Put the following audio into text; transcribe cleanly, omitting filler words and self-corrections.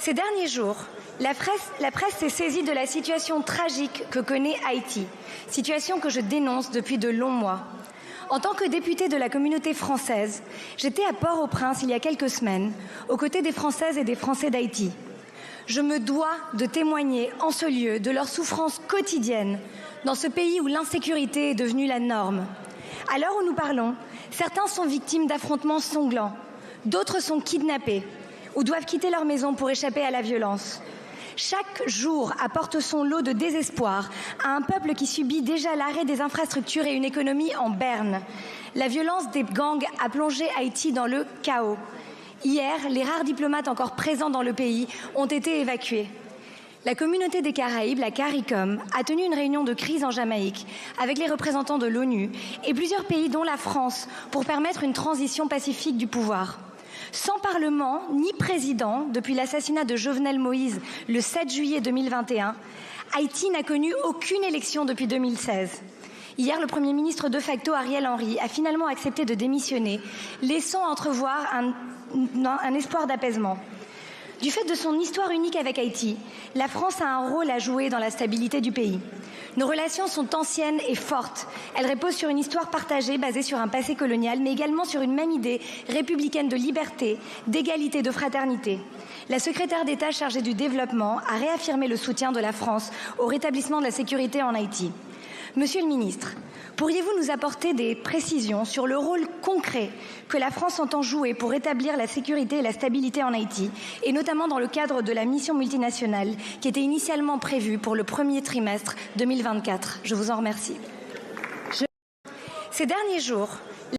Ces derniers jours, la presse s'est saisie de la situation tragique que connaît Haïti, situation que je dénonce depuis de longs mois. En tant que députée de la communauté française, j'étais à Port-au-Prince il y a quelques semaines, aux côtés des Françaises et des Français d'Haïti. Je me dois de témoigner en ce lieu de leur souffrance quotidienne dans ce pays où l'insécurité est devenue la norme. À l'heure où nous parlons, certains sont victimes d'affrontements sanglants, d'autres sont kidnappés ou doivent quitter leur maison pour échapper à la violence. Chaque jour apporte son lot de désespoir à un peuple qui subit déjà l'arrêt des infrastructures et une économie en berne. La violence des gangs a plongé Haïti dans le chaos. Hier, les rares diplomates encore présents dans le pays ont été évacués. La communauté des Caraïbes, la CARICOM, a tenu une réunion de crise en Jamaïque avec les représentants de l'ONU et plusieurs pays dont la France pour permettre une transition pacifique du pouvoir. Sans parlement ni président depuis l'assassinat de Jovenel Moïse le 7 juillet 2021, Haïti n'a connu aucune élection depuis 2016. Hier, le Premier ministre de facto Ariel Henry a finalement accepté de démissionner, laissant entrevoir un espoir d'apaisement. Du fait de son histoire unique avec Haïti, la France a un rôle à jouer dans la stabilité du pays. Nos relations sont anciennes et fortes. Elles reposent sur une histoire partagée basée sur un passé colonial, mais également sur une même idée républicaine de liberté, d'égalité, de fraternité. La secrétaire d'État chargée du développement a réaffirmé le soutien de la France au rétablissement de la sécurité en Haïti. Monsieur le ministre, pourriez-vous nous apporter des précisions sur le rôle concret que la France entend jouer pour rétablir la sécurité et la stabilité en Haïti, et notamment dans le cadre de la mission multinationale qui était initialement prévue pour le premier trimestre 2024 ? Je vous en remercie. Ces derniers jours,